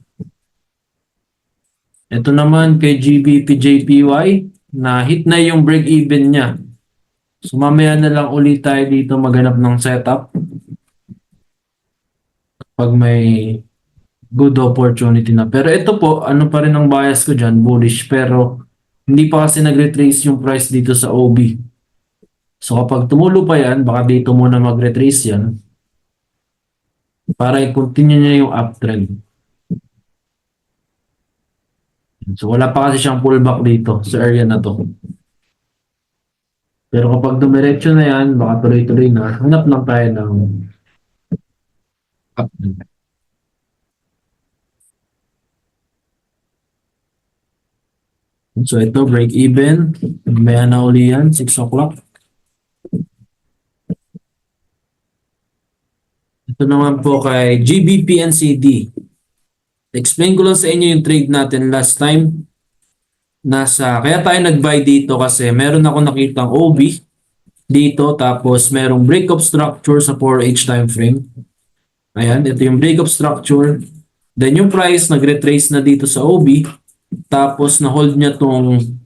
Ito naman kay GBP JPY, na hit na yung break-even niya. So mamaya na lang ulit tayo dito maghanap ng setup. Pag may good opportunity na. Pero ito po, ano pa rin ang bias ko dyan, bullish. Pero hindi pa kasi nag-retrace yung price dito sa OB. So kapag tumulo pa yan, baka dito muna mag-retrace yan. Para i-continue niya yung uptrend. So wala pa kasi siyang pullback dito sa area na to. Pero kapag dumiretso na yan, baka tuloy-tuloy na, hanap lang tayo ng uptrend. So ito, break even. Maya na uli yan, 6 o'clock. Ito naman po kay GBP NCD. Explain ko lang sa inyo yung trade natin last time. Kaya tayo nag-buy dito kasi meron ako nakitang OB dito tapos merong breakup structure sa 4H time frame. Ayan, ito yung breakup structure. Then yung price nag-retrace na dito sa OB tapos na-hold niya tong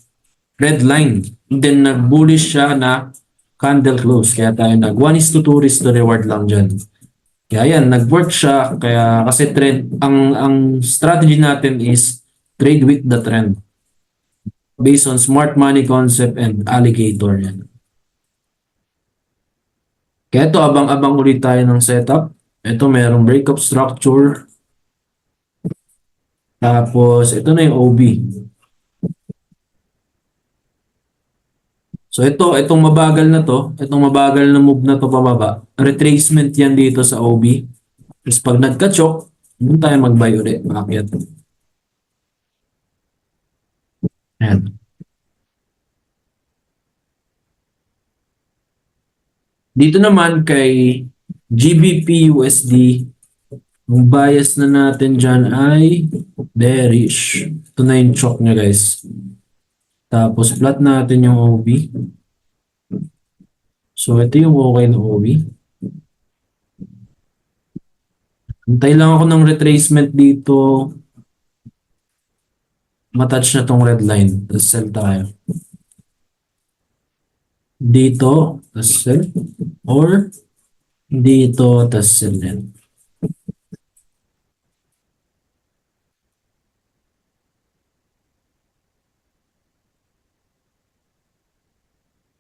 red line. Then nag-bullish siya na candle close. Kaya tayo nag 1:2 risk to reward lang dyan. Kaya yan, nag-work siya. Kaya kasi trend, ang strategy natin is trade with the trend. Based on smart money concept and alligator yan. Kaya ito, abang-abang ulit tayo ng setup. Ito, merong breakup structure. Tapos, ito na yung OB. So, itong mabagal na to, itong mabagal na move na to pababa, retracement yan dito sa OB. Tapos, pag nagka-choke, doon tayo mag-buy ulit. Maakyat. Ayan. Dito naman kay GBP USD, ang bias na natin dyan ay bearish. Ito na yung choke niya guys. Tapos plot natin yung OB. So ito yung okay na OB. Hintay lang ako ng retracement dito. Matouch na tong red line. Tapos sell tayo. Dito, tapos sell. Or dito, tapos sell din.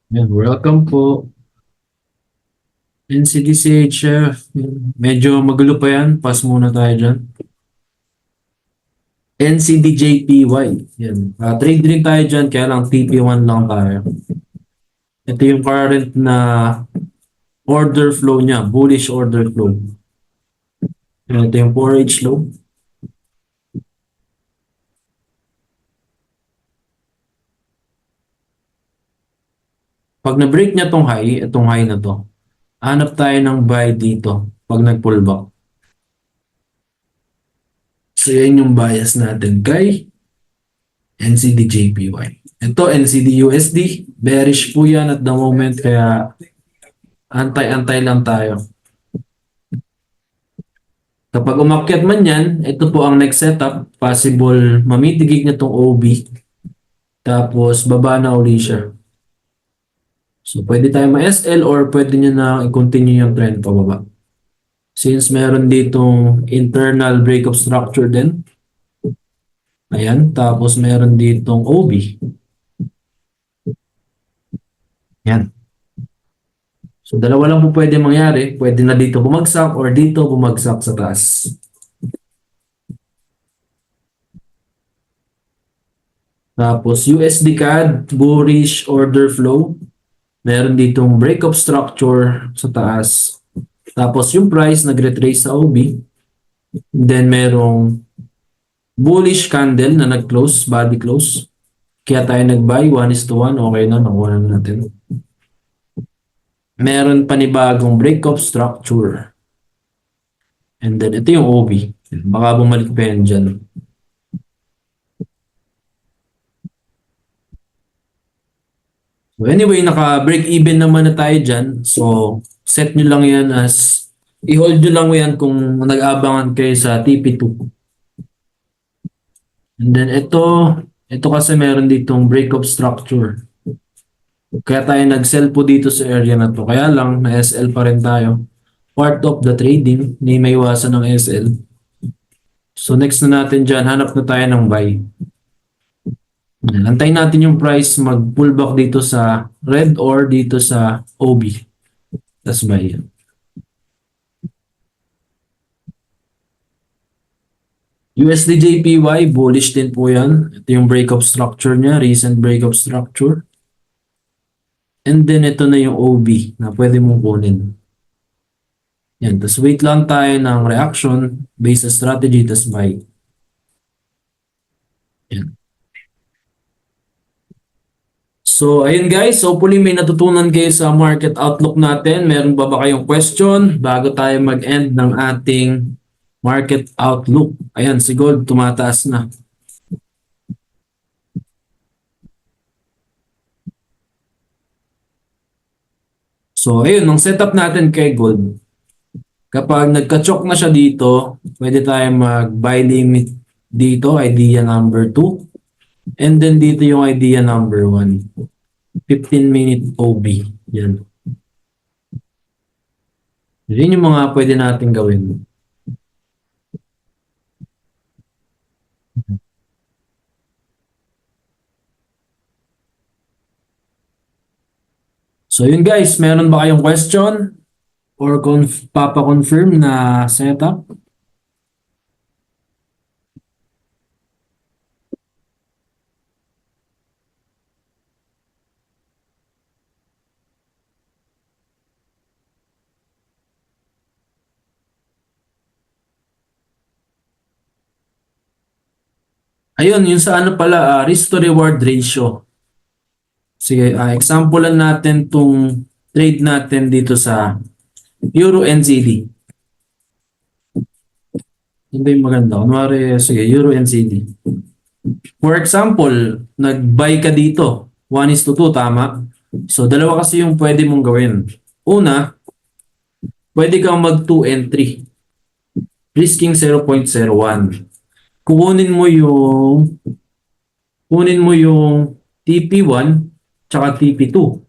Yan, welcome po. NCDCHF. Medyo magulo pa yan. Pass muna tayo dyan. NCDJPY. Yan. Trade rin tayo dyan. Kaya lang TP1 lang tayo. Ito yung current na order flow niya. Bullish order flow. Ito yung 4H low. Pag na-break niya itong high na to, hanap tayo ng buy dito pag nag-pullback. So, yan yung bias natin kay NCDJPY. Ito, NCDUSD. Bearish po yan at the moment, kaya antay-antay lang tayo. Kapag umakyat man yan, ito po ang next setup. Possible mamitigig na itong OB. Tapos, baba na uli siya. So, pwede tayo ma-SL or pwede nyo na i-continue yung trend pababa. Since meron ditong internal breakup structure din. Ayan. Tapos, meron ditong OB. Yan. So, dalawa lang po pwede mangyari. Pwede na dito bumagsak or dito bumagsak sa taas. Tapos, USD CAD, bullish order flow. Meron ditong breakup structure sa taas. Tapos, yung price nag-retrace sa OB. Then, merong bullish candle na nag-close, body close. Kaya tayo nag-buy, 1:1. Okay na, nakuha na natin. Meron panibagong breakup structure. And then, ito yung OB. Baka bumalik pa yan dyan. So anyway, naka-break even naman na tayo dyan. So, set nyo lang yan as, i-hold nyo lang yan kung nag-aabangan kayo sa TP2. And then, ito kasi meron ditong breakup structure. Kaya tayo nag-sell po dito sa area na to. Kaya lang, na-SL pa rin tayo. Part of the trading, hindi may iwasan ng SL. So next na natin dyan, hanap na tayo ng buy. Antayin natin yung price mag-pullback dito sa red or dito sa OB. That's buy. USDJPY, bullish din po yan. Ito yung breakup structure niya, recent breakup structure. And then ito na yung OB na pwede mong kunin. Yan, tapos wait lang tayo ng reaction based sa strategy, tapos buy. Yan. So, ayun guys, hopefully may natutunan kayo sa market outlook natin. Meron ba kayong question bago tayo mag-end ng ating market outlook? Ayan, si gold tumataas na. So, ayun, ang setup natin kay gold. Kapag nagka-choke na siya dito, pwede tayo mag-buy limit dito, idea number 2. And then dito yung idea number 1. 15-minute OB. Yan. Yun yung mga pwede natin gawin. So yun guys, meron ba kayong question or papa-confirm na setup? Ayun, yung sa ano pala, risk to reward ratio. Sige, example lang natin tong trade natin dito sa Euro NZD. Hindi yung maganda. Kunwari, sige, Euro NZD. For example, nag-buy ka dito. 1:2, tama? So, dalawa kasi yung pwede mong gawin. Una, pwede kang mag 2 entry. Risking 0.01. Kunin mo yung TP1 tsaka TP2.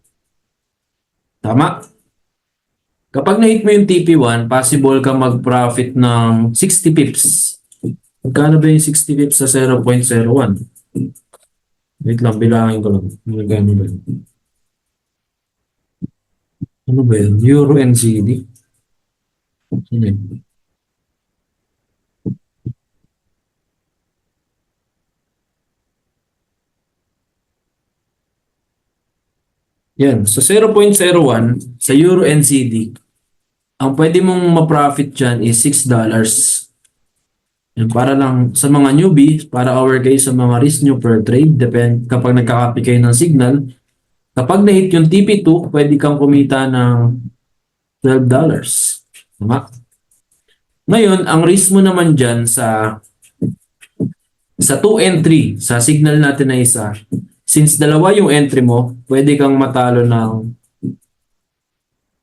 Tama? Kapag na-hit mo yung TP1, possible ka mag-profit ng 60 pips. Magkano ba yung 60 pips sa 0.01? Wait lang, bilangin ko lang. Magkano ba yun? Ano ba yun? Euro NZD? Ano yun? Yan. So 0.01 sa Euro NZD, ang pwede mong ma-profit dyan is $6. Yan, para lang sa mga newbie, para aware kayo sa mga risk nyo per trade, depend kapag nagka-copy kayo ng signal. Kapag na-hit yung TP2, pwede kang kumita ng $12. Tama? Ngayon, ang risk mo naman dyan sa 2 entry, sa signal natin na isa, since dalawa yung entry mo, pwede kang matalo ng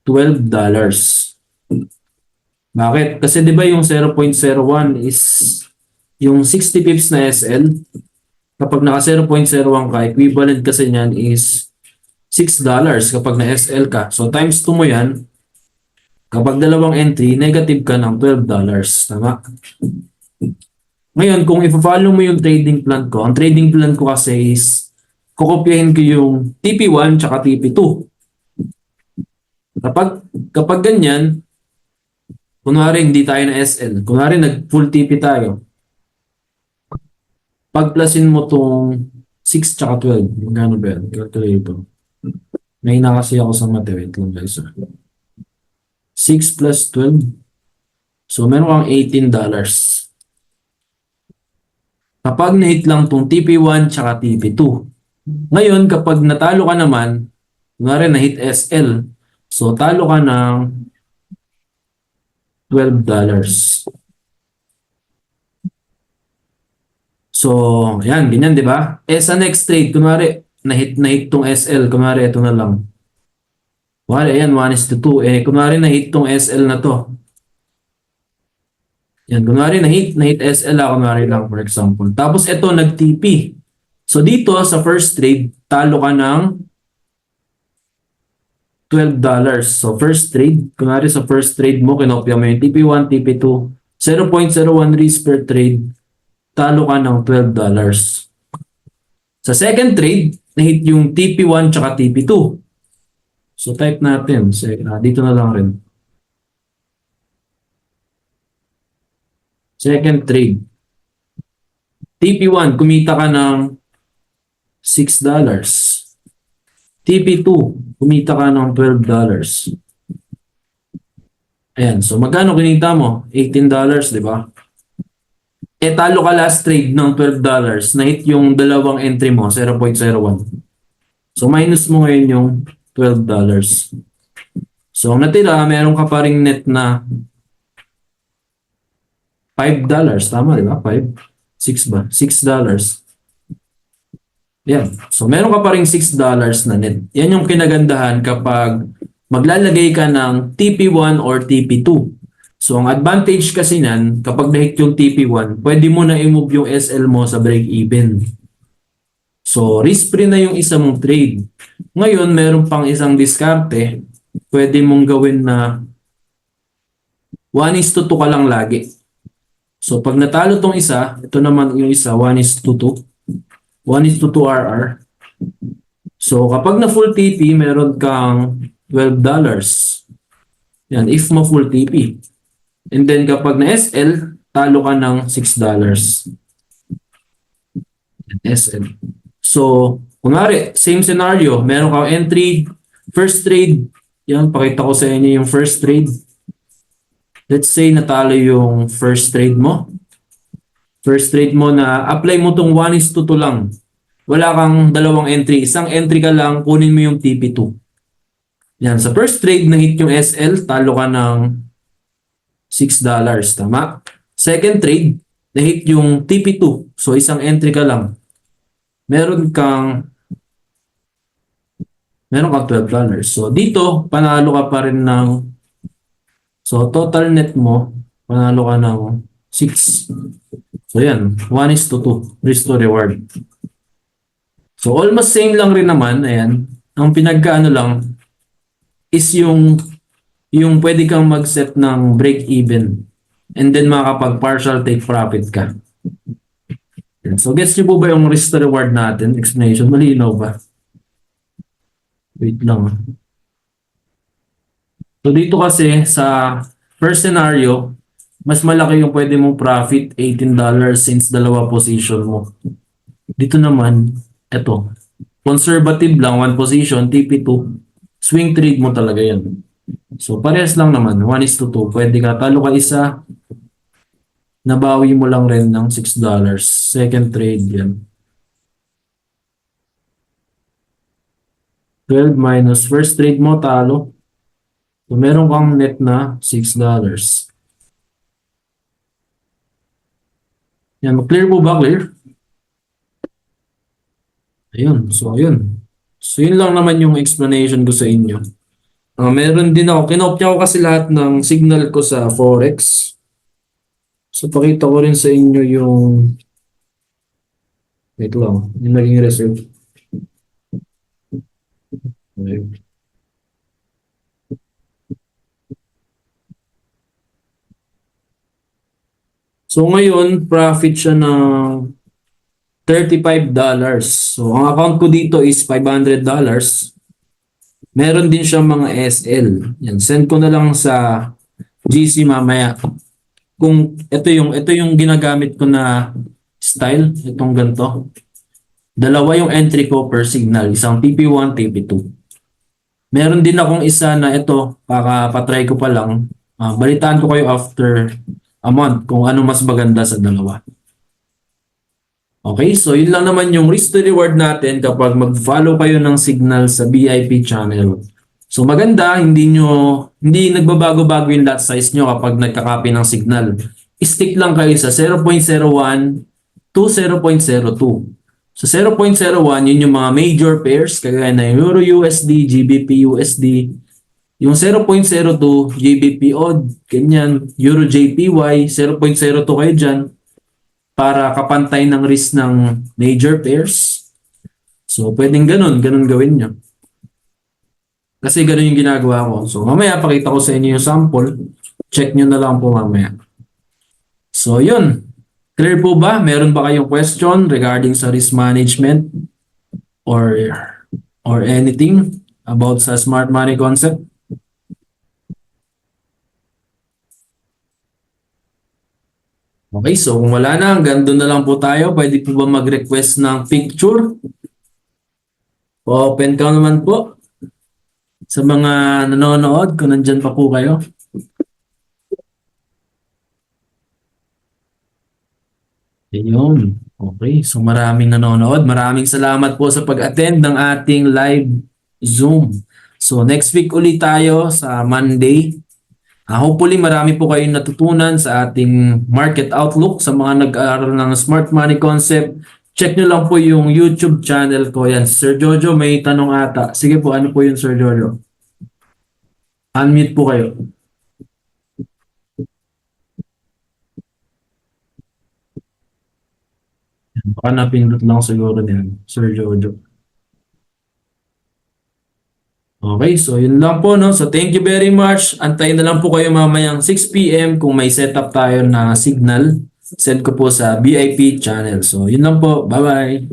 $12. Bakit? Kasi di ba yung 0.01 is yung 60 pips na SL, kapag naka 0.01 ka, equivalent kasi niyan is $6 kapag na SL ka. So times 2 mo yan, kapag dalawang entry, negative ka ng $12. Tama? Ngayon, kung i-follow mo yung trading plan ko, ang trading plan ko kasi is kukopyahin ko yung TP1 tsaka TP2. Kapag ganyan, kunwari hindi tayo na SL, kunwari nag-full TP tayo, pag-plusin mo tong 6 tsaka 12, magkano ba yan? Calculator. May na kasi ako sa math, wait lang guys. 6 plus 12, so meron kang $18. Kapag na-hit lang tong TP1 tsaka TP2. Ngayon, kapag natalo ka naman, kunwari na-hit SL, so talo ka ng $12. So, yan, ganyan, di ba? Sa next trade, kunwari, na-hit tong SL, kunwari, ito na lang. Kunwari, ayan, 1:2. Kunwari, na-hit tong SL na to. Yan, kunwari na-hit SL ako, kunwari lang for example. Tapos ito, nag-TP. So dito sa first trade, talo ka ng $12. So first trade, kunwari sa first trade mo, kinopya mo yung TP1, TP2, 0.01 risk per trade, talo ka ng $12. Sa second trade, na-hit yung TP1 tsaka TP2. So type natin, dito na lang rin. Second trade. TP1, kumita ka ng $6. TP2, kumita ka ng $12. Ayan, so magkano kinita mo? $18, di ba? Talo ka last trade ng $12. Na-hit yung dalawang entry mo, 0.01. So minus mo ngayon yung $12. So ang natira, meron ka pa ring net na $5. Tama, di ba? 5? 6 ba? $6. Yan. So, meron ka pa ring $6 na net. Yan yung kinagandahan kapag maglalagay ka ng TP1 or TP2. So, ang advantage kasi nan, kapag na-hit yung TP1, pwede mo na i-move yung SL mo sa break-even. So, risk-free na yung isa mong trade. Ngayon, meron pang isang diskarte. Pwede mong gawin na 1:2 ka lang lagi. So, pag natalo tong isa, ito naman yung isa, 1:2. 1:2 RR. So, kapag na full TP, meron kang $12. Yan, if ma-full TP. And then, kapag na SL, talo ka ng $6. SL. So, kunwari, same scenario, meron kang entry, first trade, yan, pakita ko sa inyo yung first trade. Let's say, natalo yung first trade mo. First trade mo na apply mo tong 1:2 lang. Wala kang dalawang entry. Isang entry ka lang, kunin mo yung TP2. Yan, sa first trade na hit yung SL, talo ka ng $6. Tama? Second trade, na hit yung TP2. So, isang entry ka lang. Meron kang $12. So, dito, panalo ka pa rin ng, so, total net mo, panalo ka ng 6. So, yan, 1:2, risk to reward. So, almost same lang rin naman, ayan. Ang pinagkaano lang is yung pwede kang mag-set ng break-even and then makakapag-partial take profit ka. So, gets nyo po ba yung risk to reward natin? Explanation, malinaw ba? Wait lang. So, dito kasi sa first scenario, mas malaki yung pwede mong profit, $18 since dalawa position mo. Dito naman, eto, conservative lang, one position, TP2, swing trade mo talaga yan. So, parehas lang naman, 1:2. Pwede ka, talo ka isa, nabawi mo lang rin ng $6. Second trade yan. 12 minus first trade mo, talo. So, meron kang net na $6. Yan, clear po ba? Clear? Ayun, so ayun. So, yun lang naman yung explanation ko sa inyo. Meron din ako, kinopya ko kasi lahat ng signal ko sa Forex. So, pakita ko rin sa inyo yung, wait lang, yung naging result. Okay. So, ngayon, profit siya ng $35. So, ang account ko dito is $500. Meron din siyang mga SL. Yan, send ko na lang sa GC mamaya. Kung ito yung ginagamit ko na style, itong ganito. Dalawa yung entry ko per signal, isang TP1, TP2. Meron din akong isa na ito, patry ko pa lang. Balitaan ko kayo after a month kung ano mas maganda sa dalawa. Okay, so yun lang naman yung risk to reward natin kapag mag-follow kayo ng signal sa VIP channel. So maganda, hindi nagbabago-bago yung lot size nyo kapag nagkakopy ng signal. Stick lang kayo sa 0.01 to 0.02. So 0.01, yun yung mga major pairs, kagaya na Euro USD, GBP USD. Yung 0.02, GBP odd, ganyan, Euro JPY, 0.02 kayo dyan para kapantay ng risk ng major pairs. So, pwedeng ganun gawin nyo. Kasi ganun yung ginagawa ko. So, mamaya pakita ko sa inyo yung sample. Check nyo na lang po mamaya. So, yun. Clear po ba? Meron ba kayong question regarding sa risk management or anything about sa smart money concept? Okay, so kung wala na, hanggang doon na lang po tayo. Pwede po ba mag-request ng picture? Open ka naman po sa mga nanonood kung nandyan pa po kayo. Ayun. Okay, so maraming nanonood. Maraming salamat po sa pag-attend ng ating live Zoom. So next week ulit tayo sa Monday. Hopefully marami po kayong natutunan sa ating market outlook sa mga nag-aaral ng smart money concept. Check nyo lang po yung YouTube channel ko. Yan, Sir Jojo may tanong ata. Sige po, ano po yun Sir Jojo? Unmute po kayo. Baka napindot lang siguro niyan, Sir Jojo. Okay, so yun lang po, no? So thank you very much. Antayin na lang po kayo mamayang 6 p.m. kung may setup tayo na signal. Send ko po sa VIP channel. So yun lang po. Bye-bye.